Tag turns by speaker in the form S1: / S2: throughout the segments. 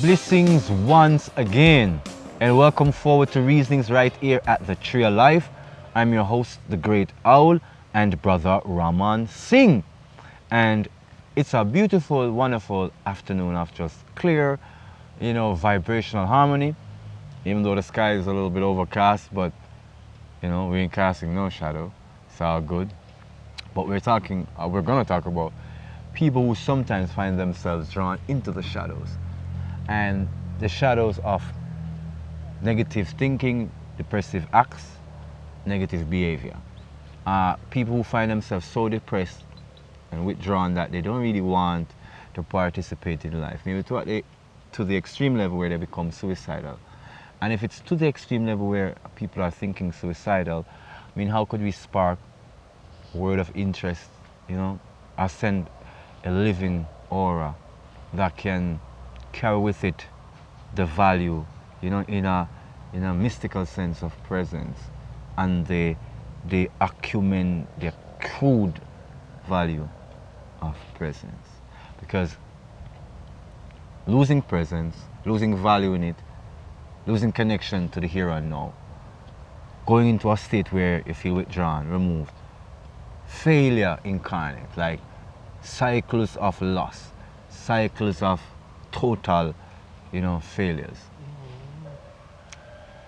S1: Blessings once again, and welcome forward to Reasonings right here at the Tree of Life. I'm your host, the Great Owl, and brother Ramon Singh. And it's a beautiful, wonderful afternoon of just clear, vibrational harmony. Even though the sky is a little bit overcast, but we ain't casting no shadow. It's all good. But we're gonna talk about people who sometimes find themselves drawn into the shadows. And the shadows of negative thinking, depressive acts, negative behavior. People who find themselves so depressed and withdrawn that they don't really want to participate in life. Maybe to the extreme level where they become suicidal. And if it's to the extreme level where people are thinking suicidal, how could we spark a word of interest, or send a living aura that can carry with it the value, in a mystical sense of presence, and the acumen, the accrued value of presence. Because losing presence, losing value in it, losing connection to the here and now, going into a state where you feel withdrawn, removed, failure incarnate, like cycles of loss, cycles of total, failures.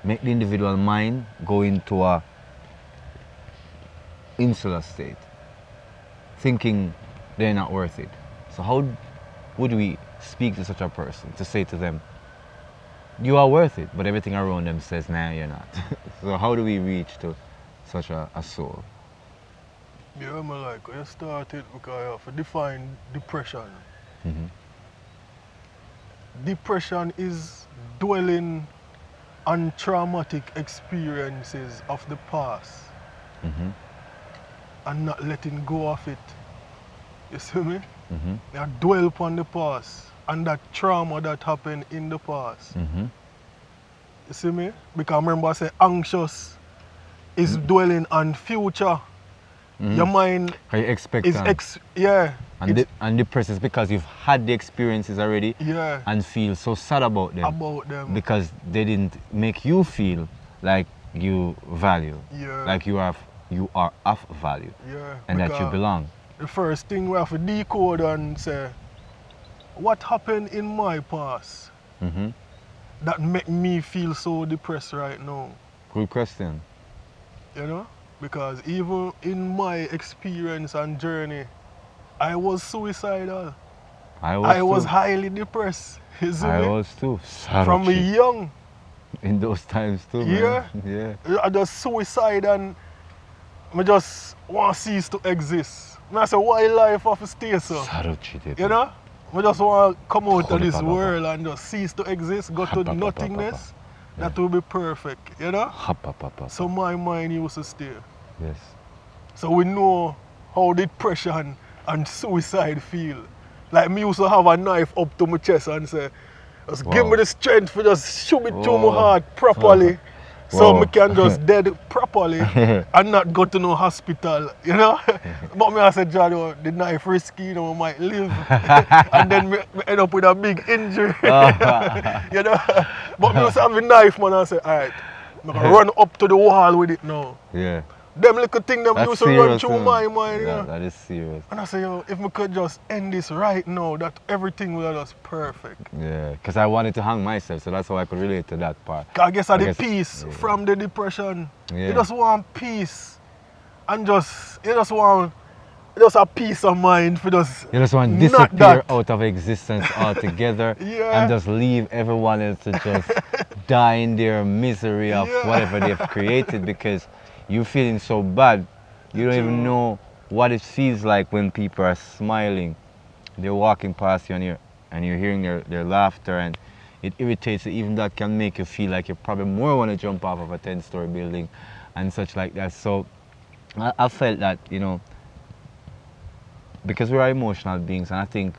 S1: Make the individual mind go into a insular state, thinking they're not worth it. So how would we speak to such a person to say to them, you are worth it, but everything around them says, nah, you're not. So how do we reach to such a soul?
S2: Yeah, you started because you have to define depression.
S1: Mm-hmm.
S2: Depression is dwelling on traumatic experiences of the past,
S1: Mm-hmm.
S2: and not letting go of it. You see me?
S1: Mm-hmm.
S2: You dwell upon the past and that trauma that happened in the past.
S1: Mm-hmm.
S2: You see me? Because remember I said anxious is dwelling on future.
S1: Mm-hmm.
S2: Your mind
S1: Are you expect
S2: is
S1: and depressed is because you've had the experiences already,
S2: yeah,
S1: and feel so sad about them because they didn't make you feel like you value,
S2: yeah,
S1: like you are of value,
S2: yeah,
S1: and that you belong.
S2: The first thing we have to decode and say, what happened in my past
S1: Mm-hmm.
S2: that make me feel so depressed right now?
S1: Good question.
S2: Because even in my experience and journey, I was suicidal. I was highly depressed. You see
S1: I
S2: me?
S1: was too.
S2: From young.
S1: In those times too,
S2: Yeah.
S1: man. Yeah.
S2: I just suicide and I just want to cease to exist. I say, why life have to stay so? I just want to come out of this world and just cease to exist, go to nothingness. That will be perfect, So my mind used to stay.
S1: Yes.
S2: So we know how depression and suicide feel. Like me used to have a knife up to my chest and say, just give me the strength to just shoot it through my heart properly. So I can just dead properly and not go to no hospital, But me I said, John, the knife risky, I might live. And then me end up with a big injury. But me used to have a knife, man, I said, alright, I'm gonna run up to the wall with it now.
S1: Yeah.
S2: Them little thing them used to run through my mind,
S1: That is serious.
S2: And I say, if we could just end this right now, that everything will just perfect.
S1: Yeah, because I wanted to hang myself, so that's how I could relate to that part.
S2: I guess the peace from the depression.
S1: Yeah.
S2: You just want peace. And you just want a peace of mind for just
S1: you just want to disappear out of existence altogether
S2: Yeah.
S1: and just leave everyone else to just die in their misery of whatever they've created, because you're feeling so bad. You don't even know what it feels like when people are smiling. They're walking past you and you're hearing their laughter, and it irritates you. Even that can make you feel like you probably more want to jump off of a 10-story building and such like that. So I felt that, because we are emotional beings, and I think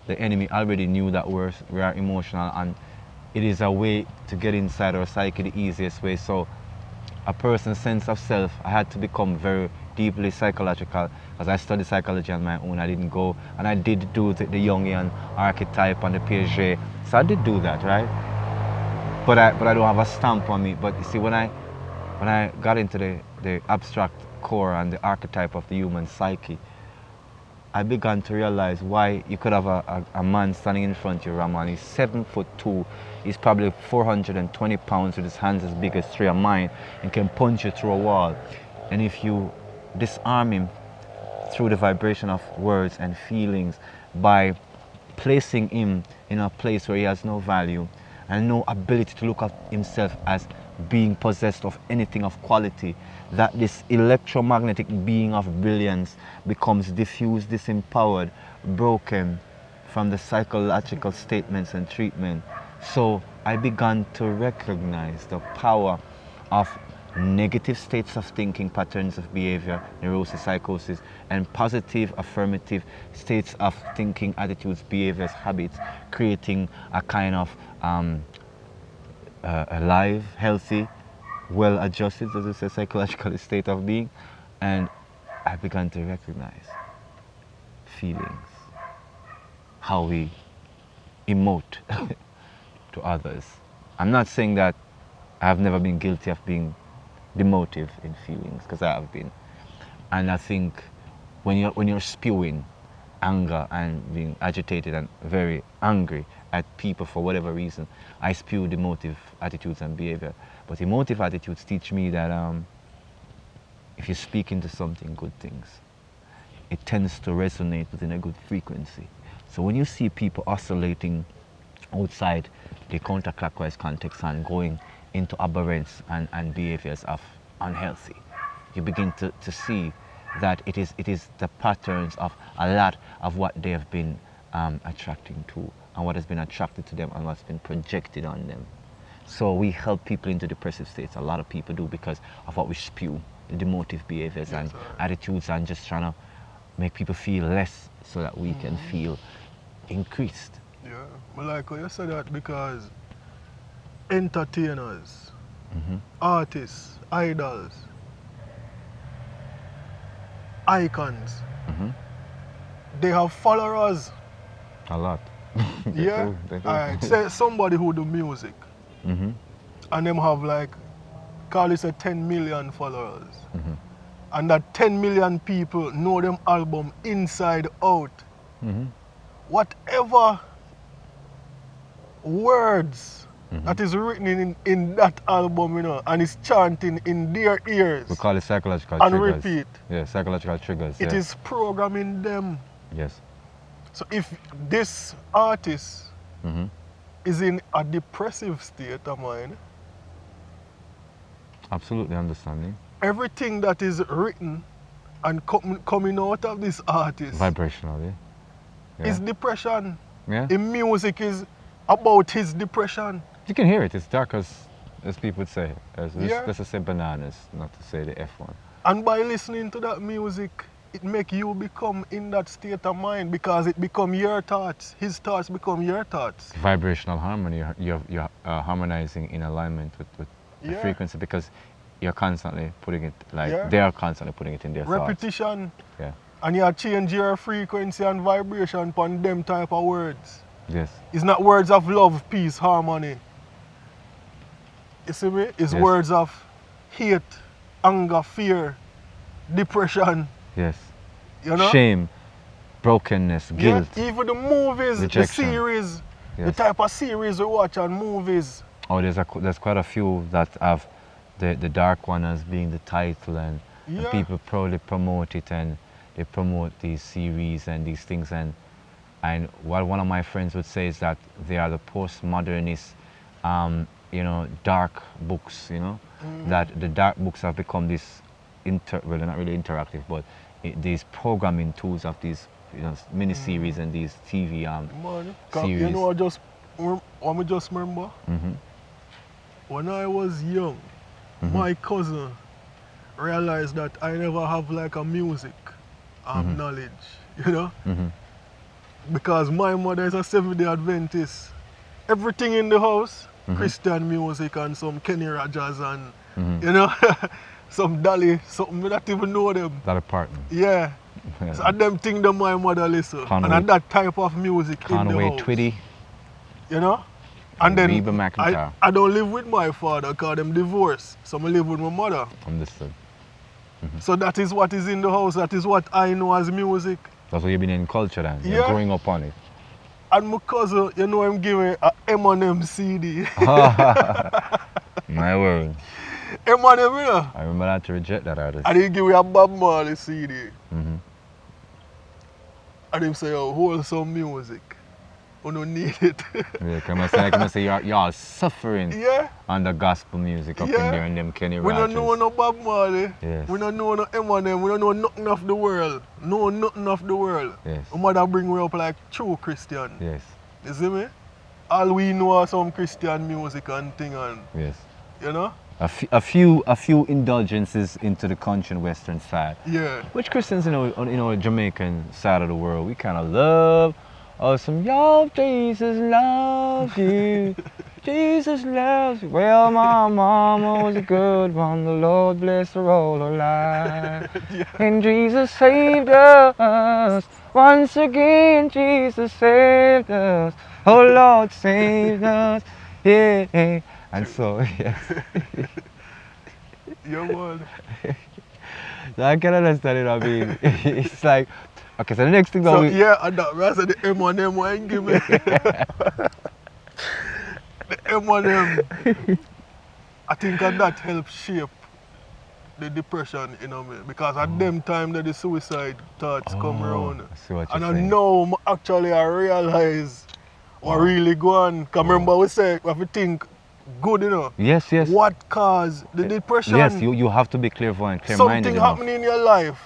S1: the enemy already knew that we are emotional, and it is a way to get inside our psyche the easiest way. So a person's sense of self, I had to become very deeply psychological, because I studied psychology on my own. I didn't go, and I did do the Jungian archetype and the Piaget. So I did do that, right? But I don't have a stamp on me. But you see, when I got into the abstract core and the archetype of the human psyche, I began to realize why you could have a man standing in front of you, Ramon. He's 7'2". He's probably 420 pounds with his hands as big as three of mine and can punch you through a wall. And if you disarm him through the vibration of words and feelings by placing him in a place where he has no value and no ability to look at himself as being possessed of anything of quality, that this electromagnetic being of brilliance becomes diffused, disempowered, broken from the psychological statements and treatment. So I began to recognize the power of negative states of thinking, patterns of behavior, neurosis, psychosis, and positive, affirmative states of thinking, attitudes, behaviors, habits, creating a kind of alive, healthy, well-adjusted, as I say, psychological state of being. And I began to recognize feelings, how we emote to others. I'm not saying that I've never been guilty of being demotive in feelings, because I have been. And I think when you're spewing anger and being agitated and very angry at people for whatever reason, I spew demotive attitudes and behavior. But emotive attitudes teach me that if you speak into something, good things, it tends to resonate within a good frequency. So when you see people oscillating outside the counterclockwise context and going into aberrance and behaviors of unhealthy, you begin to see that it is the patterns of a lot of what they have been attracting to, and what has been attracted to them and what's been projected on them. So we help people into depressive states. A lot of people do, because of what we spew, the demotive behaviors and attitudes, and just trying to make people feel less so that we can feel increased.
S2: Yeah, I like how you said that, because entertainers, artists, idols, icons, they have followers.
S1: A lot.
S2: Yeah. Alright, say somebody who do music, and them have like, call it a 10 million followers, and that 10 million people know them album inside out. Whatever words that is written in that album, you know, and is chanting in their ears.
S1: We call it psychological
S2: and
S1: triggers.
S2: repeat.
S1: Yeah, psychological triggers.
S2: It is programming them.
S1: Yes.
S2: So if this artist is in a depressive state of mind,
S1: Absolutely understanding.
S2: everything that is written and coming out of this artist
S1: Vibrationally.
S2: is depression.
S1: Yeah.
S2: The music is about his depression.
S1: You can hear it. It's dark as people would say.
S2: Yeah.
S1: Let's just say bananas, not to say the F one.
S2: And by listening to that music, it make you become in that state of mind, because it become your thoughts. His thoughts become your thoughts.
S1: Vibrational harmony. You're harmonizing in alignment with the frequency, because you're constantly putting it, like they are constantly putting it in their
S2: Repetition.
S1: thoughts. Yeah.
S2: And you change your frequency and vibration upon them type of words.
S1: Yes.
S2: It's not words of love, peace, harmony. You see me? It's words of hate, anger, fear, depression.
S1: Yes.
S2: You know?
S1: Shame, brokenness, guilt.
S2: Yeah, even the movies,
S1: rejection.
S2: the series, the
S1: Yes.
S2: type of series we watch on movies.
S1: Oh, there's quite a few that have the dark one as being the title, and people proudly promote it, and they promote these series and these things, and what one of my friends would say is that they are the postmodernist, dark books, that the dark books have become this, well, they're not really interactive, but these programming tools of these mini-series and these TV series.
S2: You know, I just remember, when I was young, my cousin realized that I never have like a music knowledge, because my mother is a Seventh-day Adventist. Everything in the house, Christian music and some Kenny Rogers and, some dolly, something I don't even know them.
S1: That apartment.
S2: Yeah. So and them thing that my mother listen. And that type of music in the
S1: Conway
S2: house.
S1: Twitty.
S2: You know? And then
S1: Reba McEntire.
S2: I don't live with my father because them divorced. So I live with my mother.
S1: Understood.
S2: So that is what is in the house. That is what I know as music.
S1: That's what you've been in culture then.
S2: Yeah.
S1: You're growing up on it.
S2: And my cousin, you know, I'm giving a M&M CD.
S1: My word.
S2: M&M, you know?
S1: I remember that to reject that artist.
S2: And he give me a Bob Marley CD.
S1: Mm-hmm.
S2: And him say, oh, hold some music. You don't need it.
S1: Yeah, can I say you're suffering
S2: Yeah.
S1: under gospel music up in there and them Kenny
S2: We
S1: Rogers.
S2: don't know no Bob Marley.
S1: Yes.
S2: We don't know no M&M. We don't know nothing of the world. No, nothing of the world.
S1: Yes.
S2: My mother bring me up like true Christian.
S1: Yes.
S2: You see me? All we know are some Christian music and thing and,
S1: Yes.
S2: you know?
S1: A few indulgences into the country and western side.
S2: Yeah.
S1: Which Christians, on Jamaican side of the world, we kind of love. Oh, some y'all, Jesus loves you. Jesus loves you. Well, my mama was a good one. The Lord bless her all her life.
S2: Yeah.
S1: And Jesus saved us. Once again, Jesus saved us. Oh, Lord saved us. Yeah. And so, yes.
S2: Yeah, man.
S1: I can understand it. I mean, it's like, okay, so the next thing
S2: So,
S1: that we...
S2: yeah, and that rest of the M&M wine give me. The M&M. I think that helps shape the depression, you know me. Because at them time that the suicide thoughts come around.
S1: I see what
S2: And
S1: you're
S2: I
S1: saying.
S2: know actually I realize what really go on. Because remember we say, we have to think good, you know.
S1: Yes, yes.
S2: What caused the depression?
S1: Yes, you have to be clairvoyant, clear-minded
S2: Something
S1: enough.
S2: happening in your life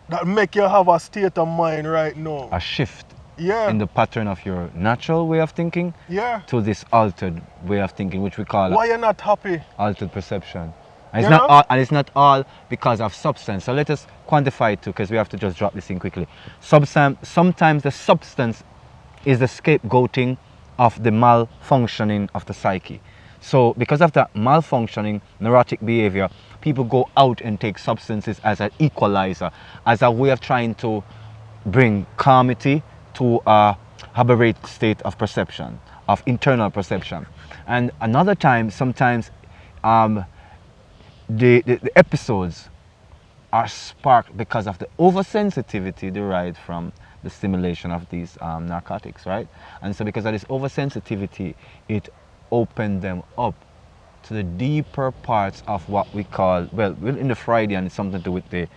S2: that make you have a state of mind right now.
S1: A shift
S2: Yeah.
S1: in the pattern of your natural way of thinking
S2: Yeah.
S1: to this altered way of thinking, which we call
S2: Why you not happy?
S1: altered perception. And
S2: You
S1: it's not
S2: know?
S1: all, and it's not all because of substance. So let us quantify it too, because we have to just drop this in quickly. Sometimes the substance is the scapegoating of the malfunctioning of the psyche. So because of that malfunctioning neurotic behavior, people go out and take substances as an equalizer, as a way of trying to bring calmity to a aberrate state of perception, of internal perception. And another time, sometimes the episodes are sparked because of the oversensitivity derived from the stimulation of these narcotics, right? And so because of this oversensitivity, it opened them up to the deeper parts of what we call, well, in the Freudian, it's something to do with the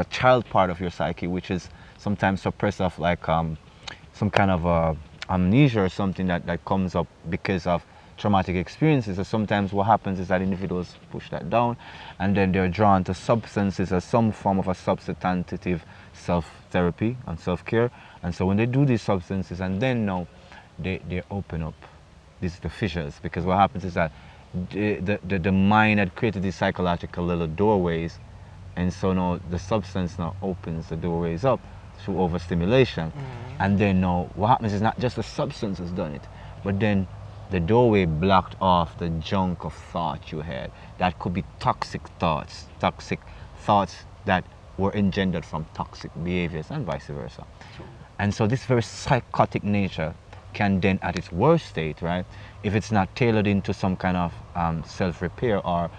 S1: child part of your psyche, which is sometimes suppressed of like some kind of amnesia or something that comes up because of traumatic experiences. So sometimes what happens is that individuals push that down and then they're drawn to substances as some form of a substantive self-therapy and self-care. And so when they do these substances and then now they open up the fissures, because what happens is that the mind had created these psychological little doorways, and so now the substance now opens the doorways up through overstimulation. And then now what happens is not just the substance has done it, but then the doorway blocked off the junk of thought you had. That could be toxic thoughts that were engendered from toxic behaviors and vice versa. And so this very psychotic nature can then, at its worst state, right, if it's not tailored into some kind of self-repair, or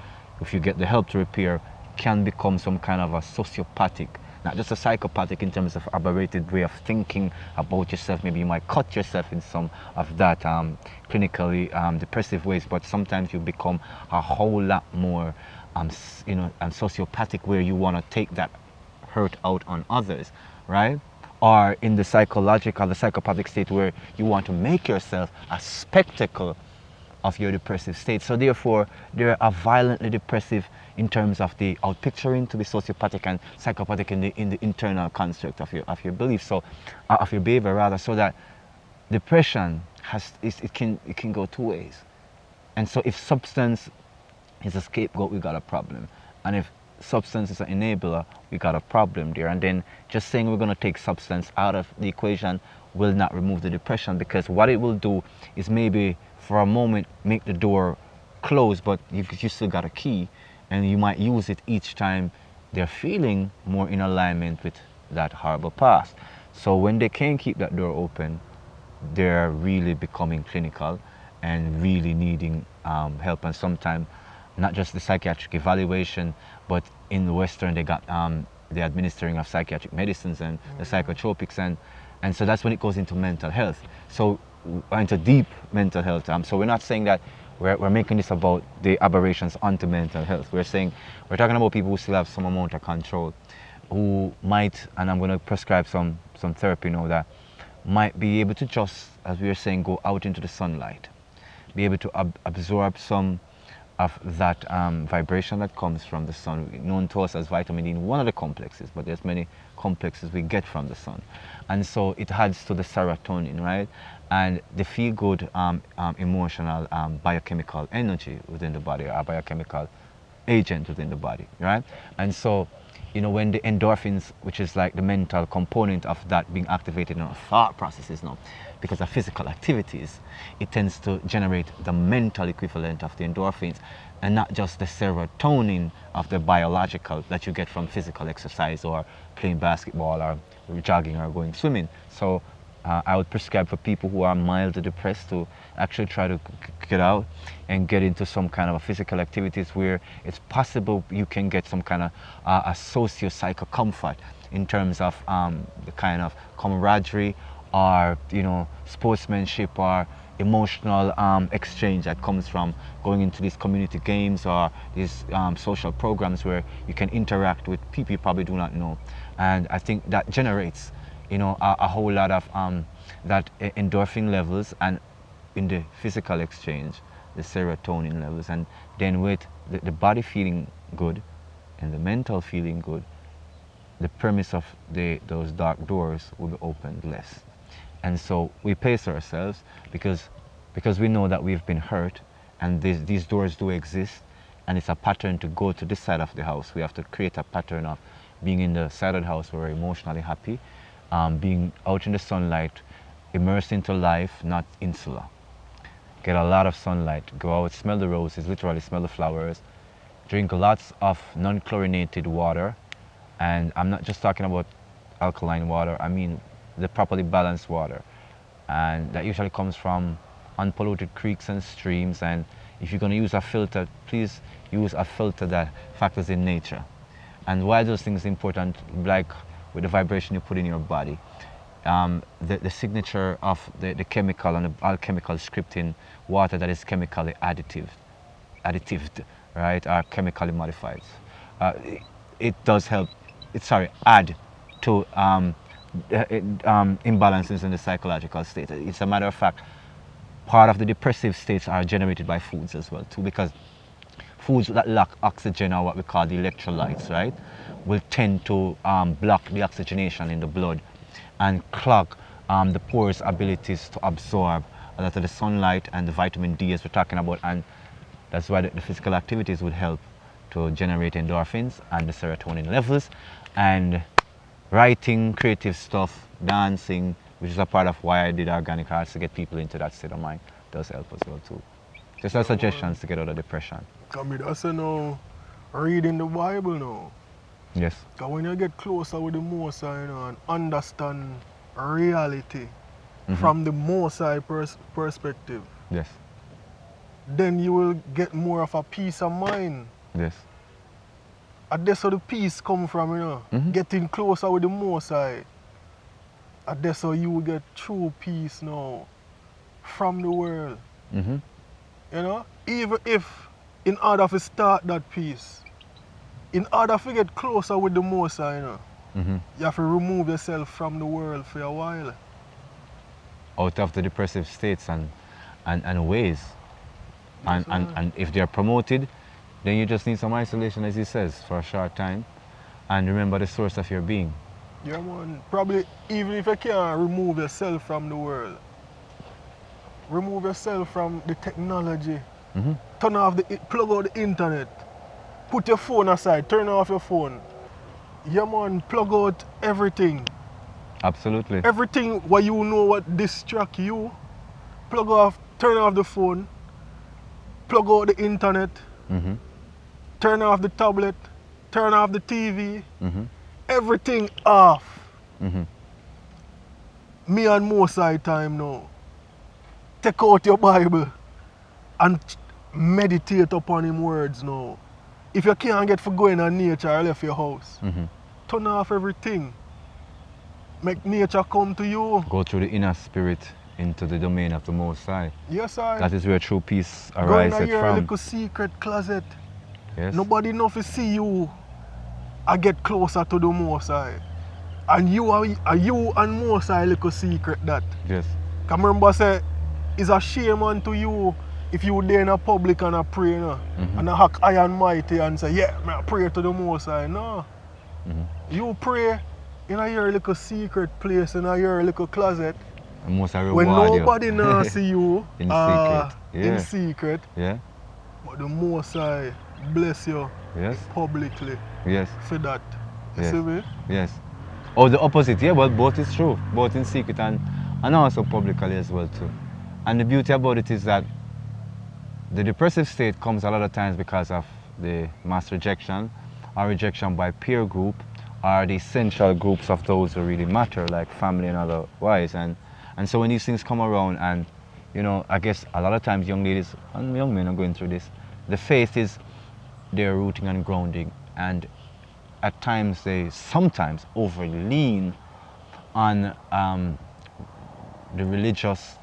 S1: if you get the help to repair, can become some kind of a sociopathic, not just a psychopathic in terms of aberrated way of thinking about yourself. Maybe you might cut yourself in some of that clinically depressive ways, but sometimes you become a whole lot more sociopathic, where you want to take that hurt out on others, right? Or in the psychological, the psychopathic state, where you want to make yourself a spectacle of your depressive state. So therefore, they are violently depressive in terms of the outpicturing, to be sociopathic and psychopathic in the internal construct of your belief, so of your behavior rather. So that depression it can go two ways. And so if substance is a scapegoat, we got a problem. And if substance is an enabler, we got a problem there. And then just saying we're going to take substance out of the equation will not remove the depression, because what it will do is maybe for a moment make the door close, but you still got a key, and you might use it each time they're feeling more in alignment with that horrible past. So when they can't keep that door open, they're really becoming clinical and really needing help. And sometimes not just the psychiatric evaluation, but in the Western they got the administering of psychiatric medicines and the psychotropics, and so that's when it goes into mental health. So into deep mental health. So we're not saying that we're making this about the aberrations onto mental health. We're talking about people who still have some amount of control, who might, and I'm going to prescribe some therapy now, that might be able to just, as we were saying, go out into the sunlight, be able to absorb some of that vibration that comes from the sun, known to us as vitamin D, one of the complexes, but there's many complexes we get from the sun. And so it adds to the serotonin, right? And the feel-good emotional biochemical energy within the body, or biochemical agent within the body, right? And so, you know, when the endorphins, which is like the mental component of that being activated in our thought processes now, because of physical activities, it tends to generate the mental equivalent of the endorphins, and not just the serotonin of the biological that you get from physical exercise or playing basketball or jogging or going swimming. So I would prescribe for people who are mildly depressed to actually try to get out and get into some kind of a physical activities where it's possible you can get some kind of a socio-psycho comfort in terms of the kind of camaraderie or, you know, sportsmanship or emotional exchange that comes from going into these community games or these social programs where you can interact with people you probably do not know. And I think that generates, you know, a whole lot of that endorphin levels, and in the physical exchange, the serotonin levels. And then with the body feeling good and the mental feeling good, the premise of those dark doors will be opened less. And so we pace ourselves because we know that we've been hurt, and these doors do exist, and it's a pattern to go to this side of the house. We have to create a pattern of being in the side of the house where we're emotionally happy, being out in the sunlight, immersed into life, not insular. Get a lot of sunlight, go out, smell the roses, literally smell the flowers, drink lots of non-chlorinated water, and I'm not just talking about alkaline water, I mean the properly balanced water, and that usually comes from unpolluted creeks and streams. And if you're going to use a filter, please use a filter that factors in nature. And why those things are important, like with the vibration you put in your body, the signature of the chemical and the alchemical script in water that is chemically additive, right, or chemically modified. It does help, add to imbalances in the psychological state. It's a matter of fact, part of the depressive states are generated by foods as well too, because foods that lack oxygen, or what we call the electrolytes, right, will tend to block the oxygenation in the blood and clog the pores' abilities to absorb a lot of the sunlight and the vitamin D as we're talking about. And that's why the physical activities would help to generate endorphins and the serotonin levels. And writing, creative stuff, dancing, which is a part of why I did organic arts, to get people into that state of mind, does help as well too. Just as suggestions to get out of depression.
S2: I mean, that's now reading the Bible now.
S1: Yes.
S2: Because when you get closer with the Most High, you know, and understand reality from the Most High perspective,
S1: yes,
S2: then you will get more of a peace of mind.
S1: yes,
S2: And that's where the peace come from, you know. Getting closer with the Most High. And that's how you will get true peace now from the world. You know, even if in order to start that peace, in order to get closer with the Most High, you know, you have to remove yourself from the world for a while.
S1: Out of the depressive states and ways. And if they're promoted, then you just need some isolation, as he says, for a short time, and remember the source of your being.
S2: Yeah, man. Probably even if you can't remove yourself from the world, remove yourself from the technology. Turn off plug out the internet. Put your phone aside, turn off your phone. Yeah, man, plug out everything.
S1: Absolutely.
S2: Everything what you know what distract you, turn off the phone, plug out the internet, turn off the tablet, turn off the TV,
S1: Mm-hmm.
S2: everything off.
S1: Mm-hmm.
S2: Me and Mosai time now. Take out your Bible and meditate upon him words now. If you can't get for going on nature or left your house,
S1: Mm-hmm.
S2: turn off everything. Make nature come to you.
S1: Go through the inner spirit into the domain of the Most High.
S2: Yes, I.
S1: That is where true peace
S2: Go in
S1: arises
S2: your
S1: from.
S2: little secret closet.
S1: Yes.
S2: Nobody know to see you and get closer to the Most High. And you and Most High little secret that.
S1: Yes.
S2: Cause remember say, it's a shame unto you if you there in a public and a pray, you know, and a hack high and mighty and say, yeah, I pray to the Most High. No. You pray in a your little secret place, in a your little closet,
S1: And Most High
S2: when
S1: reward
S2: nobody
S1: you.
S2: now see you
S1: In secret. Yeah.
S2: in secret,
S1: Yeah.
S2: but the Most High bless you
S1: Yes.
S2: publicly
S1: Yes.
S2: for that. You
S1: Yes.
S2: see me?
S1: Yes. Or the opposite, yeah, well, both is true. Both in secret and also publicly as well too. And the beauty about it is that the depressive state comes a lot of times because of the mass rejection or rejection by peer group or the essential groups of those who really matter, like family and otherwise. And so when these things come around and, you know, I guess a lot of times young ladies and young men are going through this, the faith is their rooting and grounding, and at times they sometimes overly lean on the religious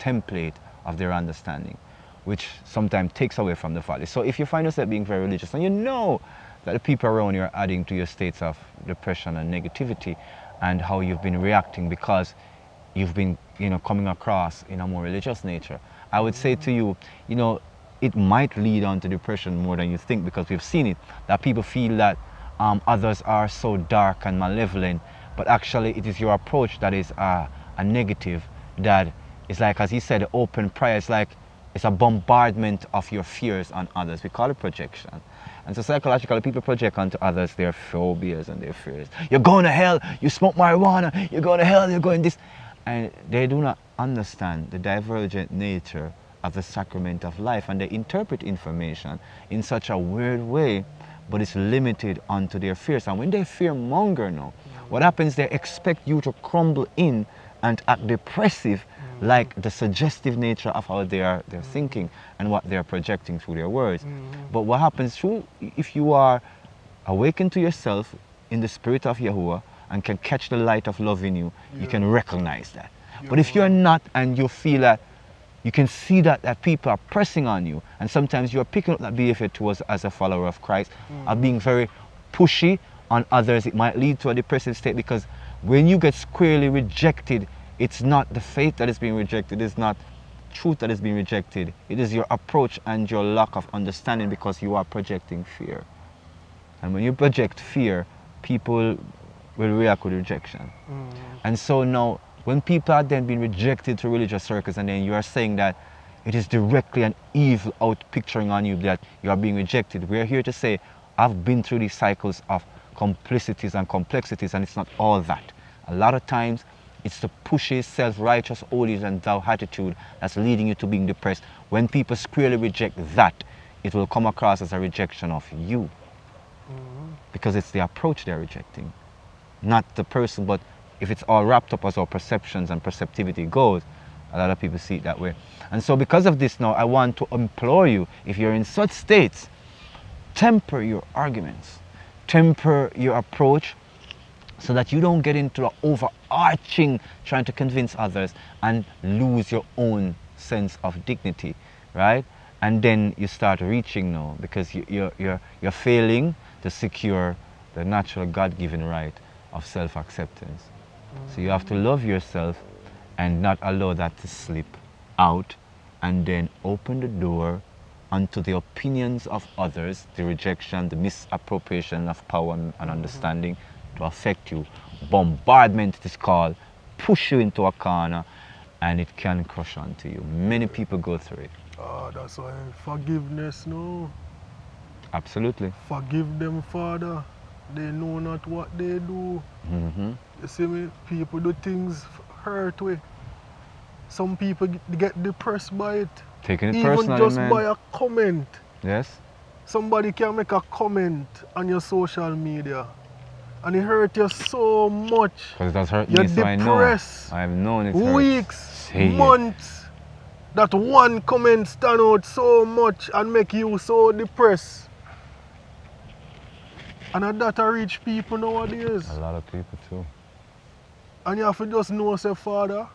S1: template of their understanding, which sometimes takes away from the value. So if you find yourself being very religious and you know that the people around you are adding to your states of depression and negativity and how you've been reacting because you've been, you know, coming across in a more religious nature, I would say to you, you know, it might lead on to depression more than you think, because we've seen it, that people feel that others are so dark and malevolent, but actually it is your approach that is a negative, that is like, as he said, open prayer. It's like, it's a bombardment of your fears on others. We call it projection. And so psychologically, people project onto others their phobias and their fears. You're going to hell, you smoke marijuana, you're going to hell, you're going this. And they do not understand the divergent nature of the sacrament of life, and they interpret information in such a weird way, but it's limited onto their fears. And when they fear monger now, what happens, they expect you to crumble in and act depressive, like the suggestive nature of how they're thinking and what they're projecting through their words. But what happens if you are awakened to yourself in the spirit of Yahuwah and can catch the light of love in you, you can recognize that. But if you're not, and you feel that, you can see that people are pressing on you, and sometimes you're picking up that behavior towards as a follower of Christ, of being very pushy on others, it might lead to a depressive state, because when you get squarely rejected, it's not the faith that is being rejected, it's not truth that is being rejected, it is your approach and your lack of understanding, because you are projecting fear. And when you project fear, people will react with rejection. And so now, when people are then being rejected to religious circles, and then you are saying that it is directly an evil out picturing on you that you are being rejected, we're here to say, I've been through these cycles of complicities and complexities, and it's not all that. A lot of times, it's the pushy, self-righteous, holier than thou attitude that's leading you to being depressed. When people squarely reject that, it will come across as a rejection of you. Because it's the approach they're rejecting, not the person. But if it's all wrapped up as our perceptions and perceptivity goes, a lot of people see it that way. And so because of this now, I want to implore you, if you're in such states, temper your arguments, temper your approach, so that you don't get into an overarching trying to convince others and lose your own sense of dignity, right? And then you start reaching now, because you're failing to secure the natural God-given right of self-acceptance. So you have to love yourself and not allow that to slip out, and then open the door onto the opinions of others, the rejection, the misappropriation of power and understanding to affect you. Bombardment, it is called, push you into a corner, and it can crush onto you. Many people go through it.
S2: That's why forgiveness, no.
S1: Absolutely.
S2: Forgive them, Father. They know not what they do. You see me? People do things hurt way. Some people get depressed by it.
S1: Taking it
S2: Even
S1: personally,
S2: just
S1: man.
S2: by a comment.
S1: Yes.
S2: somebody can make a comment on your social media and it hurt you so much.
S1: Because it has hurt
S2: You're
S1: me, so I know.
S2: depressed.
S1: I've known it hurts.
S2: Weeks,
S1: Say it.
S2: months. That one comment stand out so much and make you so depressed. And that I reach people nowadays.
S1: A lot of people too.
S2: And you have to just know, say, Father,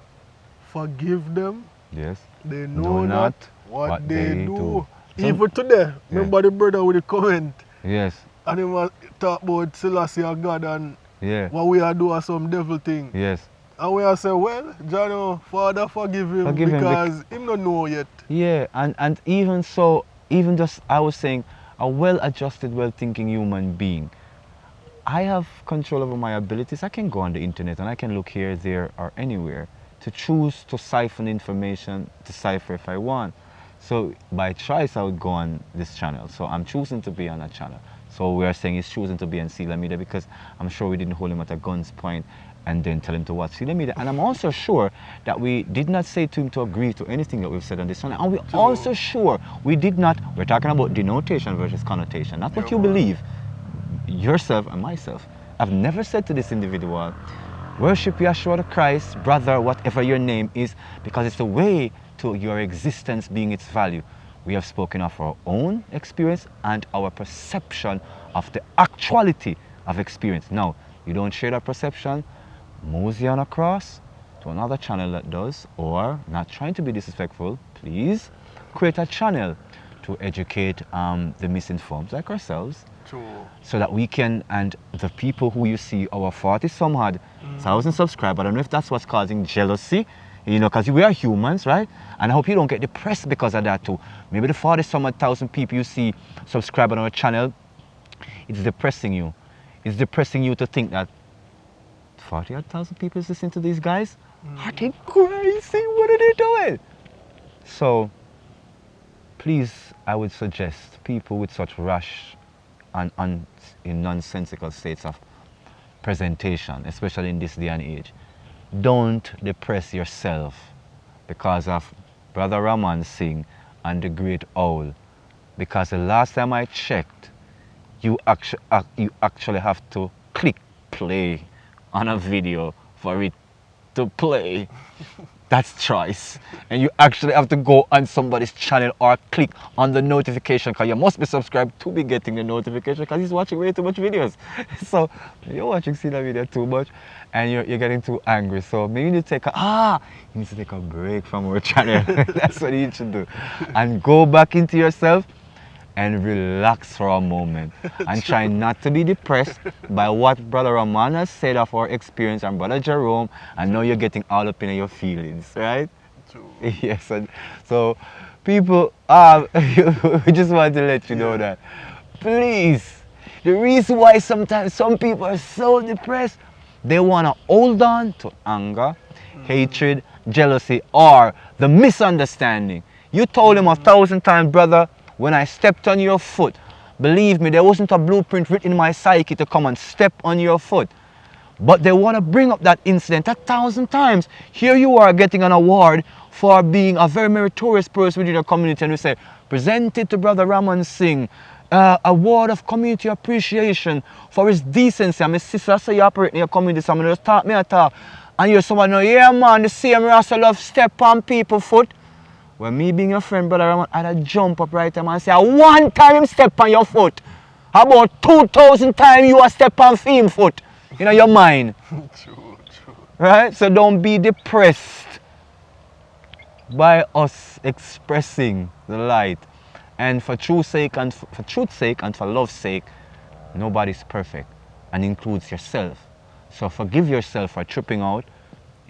S2: forgive them.
S1: Yes.
S2: They know not what they do.
S1: Some-
S2: Even today, remember the brother with the comment.
S1: Yes.
S2: And he was talk about Selassie and God and
S1: Yeah.
S2: what we are doing some devil thing.
S1: Yes.
S2: And we are say, well, Jono, Father, forgive him
S1: Forgive him
S2: because him don't know yet.
S1: Yeah, and even so, even just I was saying, a well-adjusted, well-thinking human being. I have control over my abilities. I can go on the internet and I can look here, there, or anywhere to choose to siphon information, decipher if I want. So by choice, I would go on this channel. So I'm choosing to be on that channel. So we are saying he's choosing to be on Seala Media because I'm sure we didn't hold him at a gun's point and then tell him to watch Seala Media. And I'm also sure that we did not say to him to agree to anything that we've said on this channel. And we're also sure we did not, we're talking about denotation versus connotation, not what you believe. Yourself and myself. I've never said to this individual, worship Yeshua the Christ, brother, whatever your name is, because it's the way to your existence being its value. We have spoken of our own experience and our perception of the actuality of experience. Now, you don't share that perception, mosey on across to another channel that does, or not trying to be disrespectful, please create a channel to educate the misinformed like ourselves.
S2: True.
S1: So that we can, and the people who you see, our 40-some odd thousand subscribers, I don't know if that's what's causing jealousy, you know, because we are humans, right? And I hope you don't get depressed because of that too. Maybe the 40-some odd thousand people you see subscribe on our channel, it's depressing you. It's depressing you to think that 40,000 people is listening to these guys? Are they crazy? What are they doing? So, please, I would suggest people with such rash and in nonsensical states of presentation, especially in this day and age, don't depress yourself because of Brother Ramon Singh and the Great Owl. Because the last time I checked, you actually have to click play on a video for it to play. That's choice. And you actually have to go on somebody's channel or click on the notification, because you must be subscribed to be getting the notification, because he's watching way too much videos. So you're watching Seala Media too much and you're getting too angry. So maybe you need to take a break from our channel. That's what you should do. And go back into yourself and relax for a moment and try not to be depressed by what Brother Ramon has said of our experience and Brother Jerome, and now you're getting all up in your feelings, right?
S2: True.
S1: Yes, and so people, we just want to let you know that, please, the reason why sometimes some people are so depressed, they want to hold on to anger, hatred, jealousy, or the misunderstanding. You told him 1,000 times, brother, when I stepped on your foot, believe me, there wasn't a blueprint written in my psyche to come and step on your foot. But they want to bring up that incident 1,000 times. Here you are getting an award for being a very meritorious person within your community, and we say, presented to Brother Ramon Singh, award of community appreciation for his decency. And my sister say you operate in your community, so I'm going to talk me a talk. And you're someone, no, yeah man, the same Rasta love step on people's foot. When me being your friend, Brother Ramon, I'd jump up right there and say, one time him step on your foot. How about 2,000 times you a step on him foot? You know, your mind.
S2: True.
S1: Right? So don't be depressed by us expressing the light. And for truth's sake and for love's sake, nobody's perfect, and includes yourself. So forgive yourself for tripping out.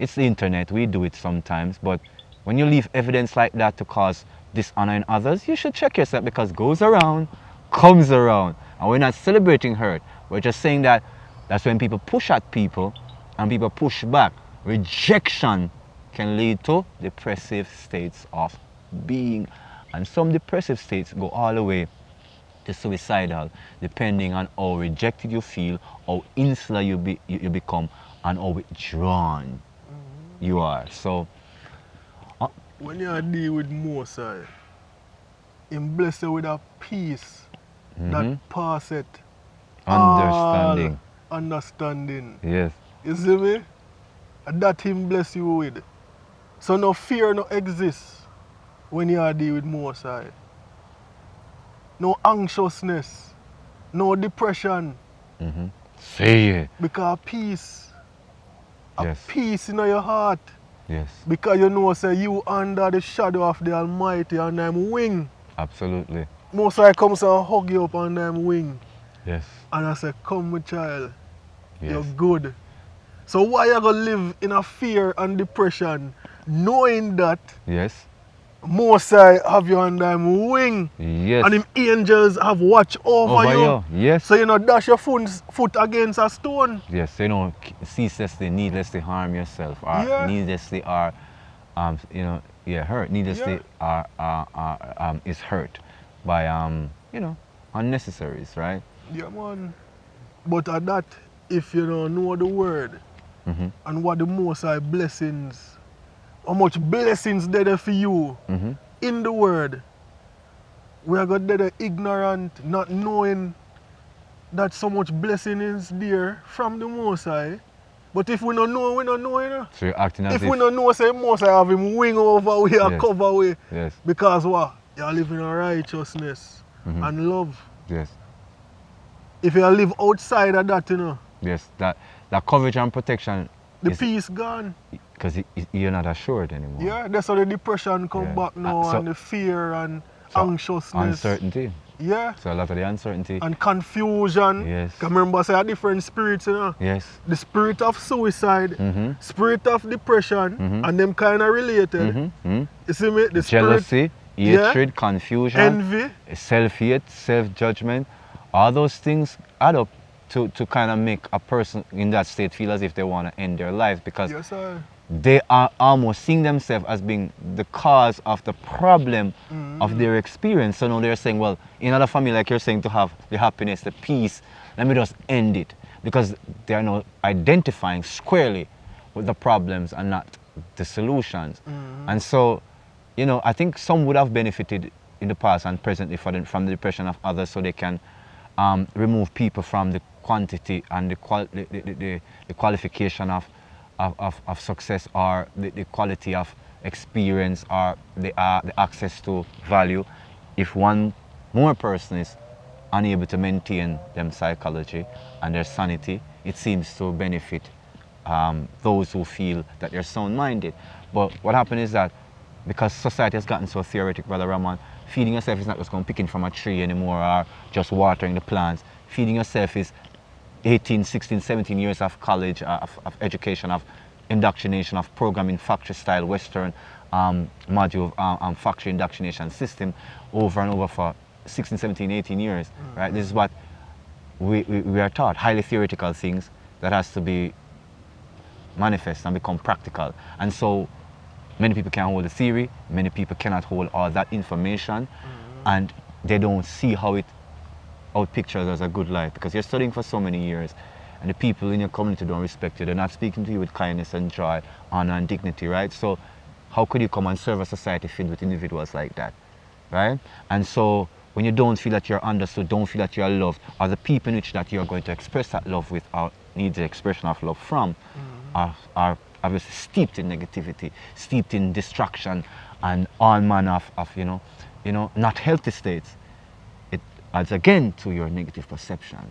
S1: It's the internet, we do it sometimes, but when you leave evidence like that to cause dishonor in others, you should check yourself, because goes around, comes around. And we're not celebrating hurt. We're just saying that that's when people push at people and people push back. Rejection can lead to depressive states of being. And some depressive states go all the way to suicidal, depending on how rejected you feel, how insular you become, and how withdrawn you are. So,
S2: when you deal with Mosai, him bless you with a peace that passeth
S1: Understanding.
S2: all understanding.
S1: Yes.
S2: You see me? And that him bless you with. So no fear no exists when you are dealing with Most High. No anxiousness, no depression.
S1: Say it.
S2: Because peace.
S1: Yes.
S2: A peace in your heart.
S1: Yes.
S2: Because you know say you under the shadow of the Almighty and them wing.
S1: Absolutely.
S2: Most High comes and hug you up on them wing.
S1: Yes.
S2: And I say, come my child.
S1: Yes.
S2: You're good. So why you gonna live in a fear and depression knowing that
S1: Yes.
S2: Most High have you on them wing
S1: Yes.
S2: and them angels have watch over you.
S1: Yes.
S2: So you know dash your foot against a stone.
S1: Yes. You know, ceaselessly, needlessly harm yourself, or
S2: Yeah.
S1: needlessly are, hurt. Needlessly is hurt by unnecessaries, right?
S2: Yeah man. But at that, if you don't know the word and what the Most High blessings, how much blessings there for you in the word, we are going to ignorant, not knowing that so much blessing is there from the Most High. But if we don't know, we don't know, you know.
S1: So you're acting as
S2: If we don't know, say Most High have him wing over we or
S1: Yes.
S2: cover we.
S1: Yes.
S2: Because what? You are living in righteousness and love.
S1: Yes.
S2: If you live outside of that, you know,
S1: Yes. That coverage and protection
S2: the
S1: is
S2: peace gone.
S1: because you're not assured anymore.
S2: Yeah, that's how the depression come
S1: Yeah.
S2: back now
S1: So-
S2: and the fear and
S1: So,
S2: anxiousness.
S1: Uncertainty.
S2: Yeah.
S1: So a lot of the uncertainty.
S2: And confusion.
S1: Yes.
S2: 'Cause remember, say a different spirits, you know.
S1: Yes.
S2: The spirit of suicide, spirit of depression, and them kind of related. You see me? The
S1: Jealousy,
S2: spirit,
S1: hatred, confusion,
S2: envy.
S1: self-hate, self-judgment, all those things add up to kind of make a person in that state feel as if they want to end their life, because
S2: Yes, sir.
S1: they are almost seeing themselves as being the cause of the problem of their experience. So now they're saying, well, in other family, like you're saying, to have the happiness, the peace, let me just end it. Because they are now identifying squarely with the problems and not the solutions. And so, you know, I think some would have benefited in the past and presently from the depression of others, so they can remove people from the quantity and the qualification of success, or the quality of experience, or the access to value. If one more person is unable to maintain them psychology and their sanity, it seems to benefit those who feel that they're sound-minded. But what happened is that because society has gotten so theoretic, Brother Ramon, feeding yourself is not just going picking from a tree anymore or just watering the plants. Feeding yourself is 18, 16, 17 years of college, of education, of indoctrination, of programming, factory-style Western module factory indoctrination system over and over for 16, 17, 18 years. Right? This is what we are taught, highly theoretical things that has to be manifest and become practical. And so many people can hold the theory, many people cannot hold all that information, and they don't see how it pictures as a good life, because you're studying for so many years and the people in your community don't respect you. They're not speaking to you with kindness and joy, honor and dignity, right? So how could you come and serve a society filled with individuals like that, right? And so when you don't feel that you're understood, don't feel that you're loved, or the people in which that you're going to express that love with or need the expression of love from are obviously steeped in negativity, steeped in distraction and all manner of not healthy states, it adds again to your negative perception,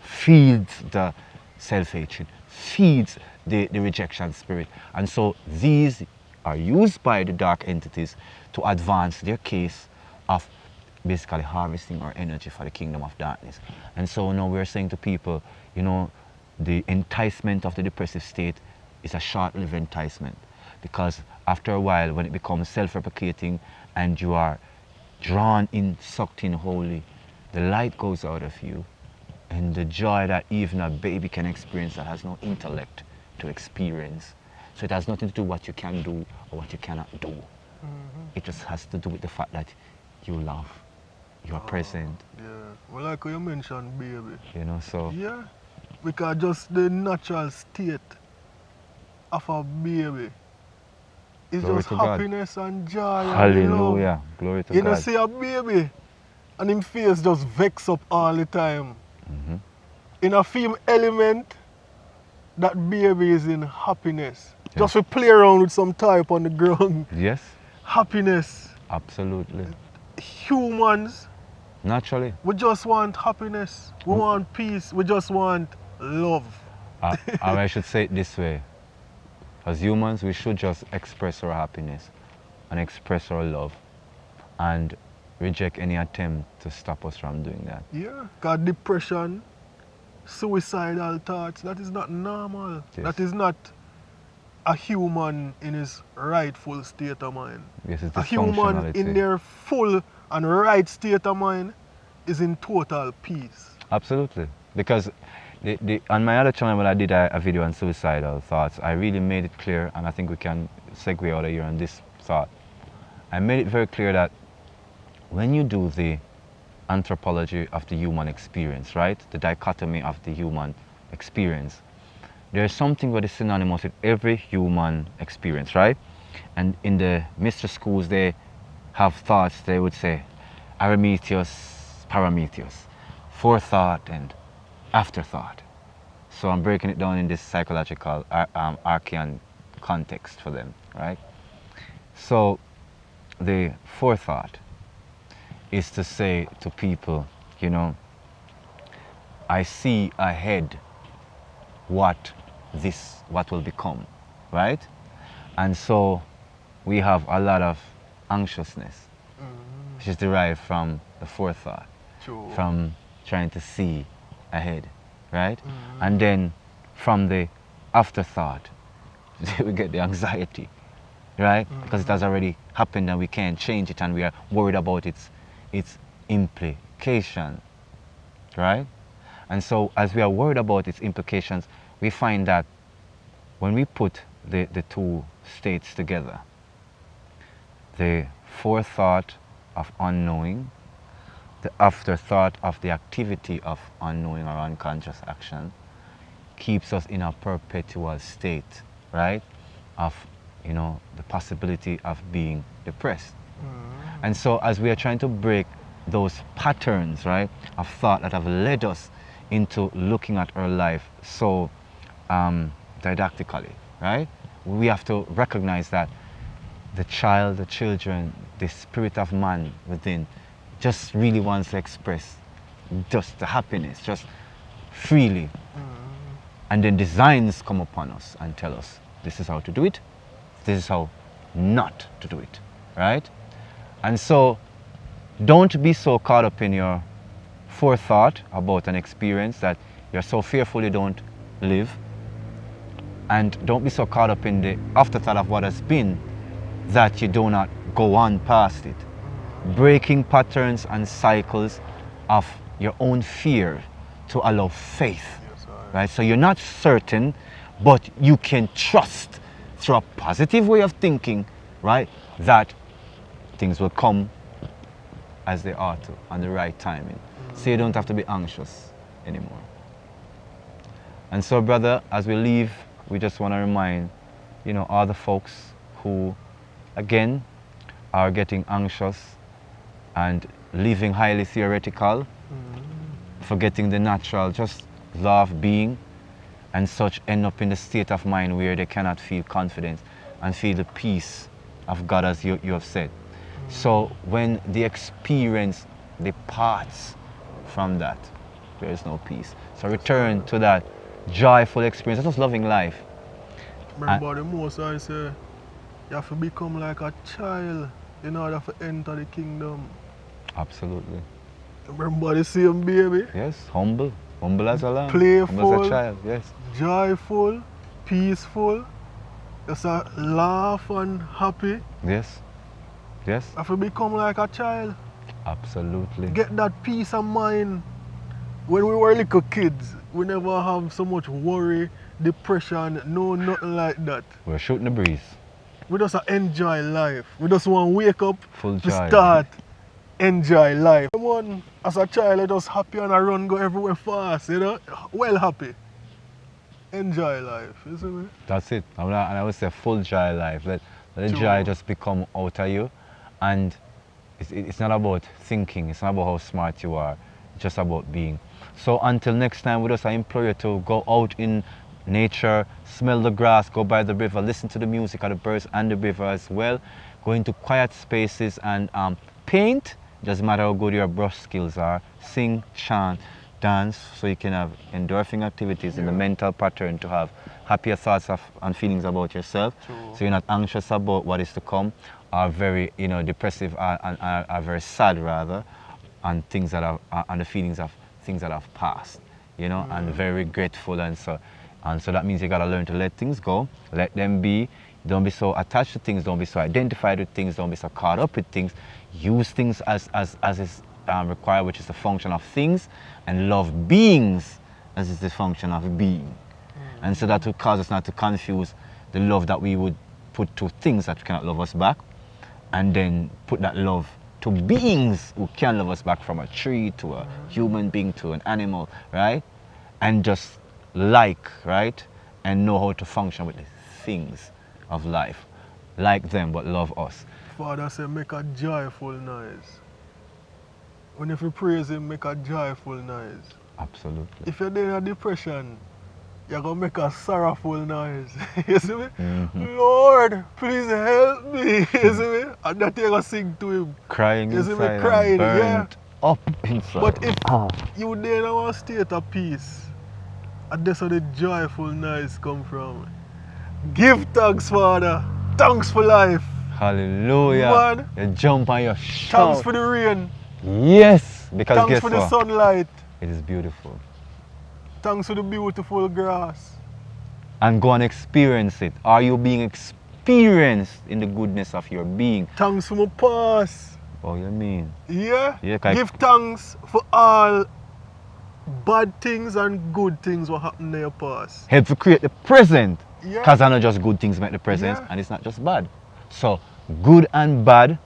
S1: feeds the self-hatred, feeds the rejection spirit. And so these are used by the dark entities to advance their case of basically harvesting our energy for the kingdom of darkness. And so now we're saying to people, the enticement of the depressive state is a short-lived enticement, because after a while, when it becomes self-replicating and you are drawn in, sucked in wholly, the light goes out of you, and the joy that even a baby can experience that has no intellect to experience. So it has nothing to do with what you can do or what you cannot do. It just has to do with the fact that you love, you are present.
S2: Yeah, well, like you mentioned, baby.
S1: So.
S2: Yeah, because just the natural state of a baby is
S1: Glory
S2: just
S1: to God.
S2: happiness and joy.
S1: Hallelujah.
S2: And
S1: Glory to
S2: love.
S1: God.
S2: See a baby, and him face just vex up all the time.
S1: Mm-hmm.
S2: In a film element, that baby is in happiness.
S1: Yeah.
S2: Just to play around with some type on the ground.
S1: Yes,
S2: Happiness.
S1: absolutely.
S2: Humans,
S1: Naturally.
S2: we just want happiness. We want peace. We just want love.
S1: Or I should say it this way. As humans, we should just express our happiness and express our love and reject any attempt to stop us from doing that.
S2: Yeah, because depression, suicidal thoughts, that is not normal.
S1: Yes.
S2: That is not a human in his rightful state of mind.
S1: Yes, it's
S2: A human
S1: dysfunctionality.
S2: in their full and right state of mind is in total peace.
S1: Absolutely. Because on my other channel when I did a video on suicidal thoughts, I really made it clear, and I think we can segue out of here on this thought. I made it very clear that when you do the anthropology of the human experience, right? The dichotomy of the human experience, there's something that is synonymous with every human experience, right? And in the mystery schools, they have thoughts, they would say, Arametheus, Parametheus, forethought and afterthought. So I'm breaking it down in this psychological Archean context for them, right? So the forethought is to say to people, you know, I see ahead what will become, right? And so we have a lot of anxiousness, which is derived from the forethought,
S2: True.
S1: from trying to see ahead, right? And then from the afterthought, we get the anxiety, right? Because it has already happened and we can't change it and we are worried about its implication, right? And so as we are worried about its implications, we find that when we put the two states together, the forethought of unknowing, the afterthought of the activity of unknowing or unconscious action, keeps us in a perpetual state, right? Of, you know, the possibility of being depressed. And so as we are trying to break those patterns, right, of thought that have led us into looking at our life so didactically, right? We have to recognize that the child, the children, the spirit of man within just really wants to express just the happiness, just freely. And then designs come upon us and tell us, this is how to do it, this is how not to do it, right? And so don't be so caught up in your forethought about an experience that you're so fearful you don't live. And don't be so caught up in the afterthought of what has been that you do not go on past it. Breaking patterns and cycles of your own fear to allow faith, right? So you're not certain, but you can trust through a positive way of thinking, right, that things will come as they ought to, on the right timing. So you don't have to be anxious anymore. And so, brother, as we leave, we just want to remind, you know, all the folks who, again, are getting anxious and living highly theoretical, forgetting the natural, just law of being, and such end up in the state of mind where they cannot feel confidence and feel the peace of God, as you have said. So when the experience departs from that, there is no peace. So return to that joyful experience, just loving life.
S2: Remember the most I say, you have to become like a child in order to enter the kingdom.
S1: Absolutely.
S2: Remember the same baby?
S1: Yes, humble as a lamb,
S2: Playful,
S1: humble as a child, yes.
S2: Joyful, peaceful, just a laugh and happy.
S1: Yes, yes.
S2: You have to become like a child.
S1: Absolutely.
S2: Get that peace of mind. When we were little kids, we never have so much worry, depression, no, nothing like that.
S1: We're shooting the breeze.
S2: We just enjoy life. We just want to wake up
S1: Full
S2: to
S1: joy.
S2: start enjoy life. One, as a child, I just happy and I run, go everywhere fast, you know? Well happy. Enjoy life, you see me?
S1: That's it. And I would say full joy life. Let the
S2: True.
S1: joy just become out of you. And It's not about thinking, it's not about how smart you are, it's just about being. So until next time with us, I implore you to go out in nature, smell the grass, go by the river, listen to the music of the birds and the river as well. Go into quiet spaces and paint. Doesn't matter how good your brush skills are. Sing, chant, dance, so you can have endorphin activities in the mental pattern to have happier thoughts and feelings about yourself.
S2: True.
S1: So you're not anxious about what is to come, are very depressive and are very sad rather, and things that are and the feelings of things that have passed, and very grateful, and so that means you gotta learn to let things go, let them be. Don't be so attached to things, don't be so identified with things, don't be so caught up with things. Use things as is required, which is the function of things, and love beings as is the function of being. And so that will cause us not to confuse the love that we would put to things that cannot love us back, and then put that love to beings who can love us back, from a tree to a human being to an animal, right? And just right? And know how to function with the things of life. Like them, but love us.
S2: Father said, make a joyful noise. When you praise him, make a joyful noise.
S1: Absolutely.
S2: If you're in a depression, you're going to make a sorrowful noise. You see me? Lord, please help me. You see me? And that you're going to sing to him.
S1: Crying
S2: you see
S1: inside,
S2: me? Crying,
S1: burnt up inside.
S2: But if you there in a state of peace, and that's where the joyful noise come from. Give thanks, Father. Thanks for life.
S1: Hallelujah.
S2: Man.
S1: You jump and you shout.
S2: Thanks for the rain.
S1: Yes. Because
S2: Thanks
S1: guess
S2: for
S1: what?
S2: the sunlight.
S1: It is beautiful.
S2: Thanks for the beautiful grass.
S1: And go and experience it. Are you being experienced in the goodness of your being?
S2: Thanks for my past.
S1: Oh, you mean?
S2: Yeah?
S1: Yeah,
S2: Give thanks for all bad things and good things what happened in your past.
S1: Help to create the present.
S2: Yeah.
S1: Because I know just good things make the present,
S2: Yeah.
S1: and it's not just bad. So, good and bad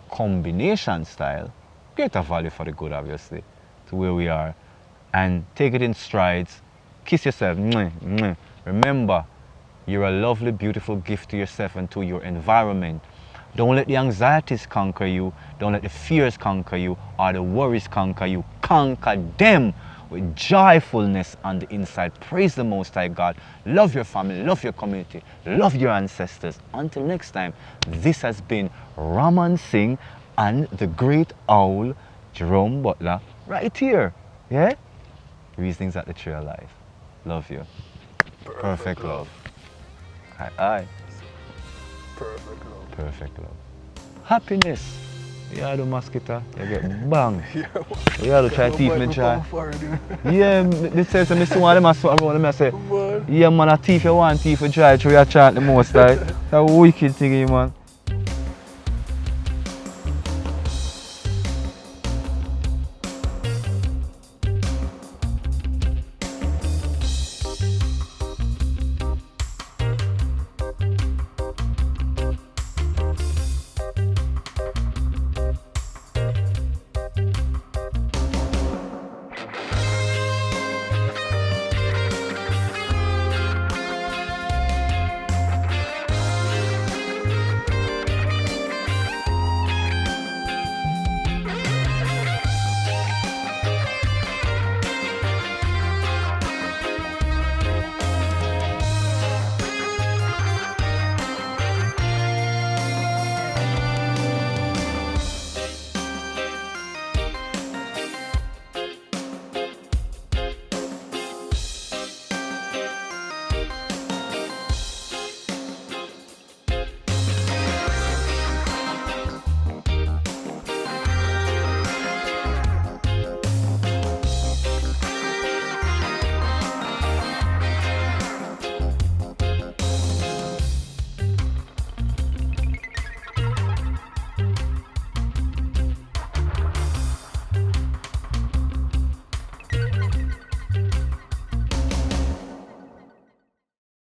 S1: combination style, greater value for the good, obviously, to where we are. And take it in strides. Kiss yourself. Mwah, mwah. Remember, you're a lovely, beautiful gift to yourself and to your environment. Don't let the anxieties conquer you. Don't let the fears conquer you or the worries conquer you. Conquer them with joyfulness on the inside. Praise the Most High God. Love your family, love your community, love your ancestors. Until next time, this has been Ramon Singh and the great owl, Jerome Butler, right here. Yeah? Reasonings at the Tree of Life. Love you. Perfect love. Aye.
S2: Perfect love.
S1: Perfect love. Happiness. Yeah, the mosquito, you get bang. Yeah, try teeth me try. Yeah, they say to me, so one of them are sort around them, I say, yeah man, a teeth you want, teeth you try, so you chant the most, like. That's a wicked thing, man.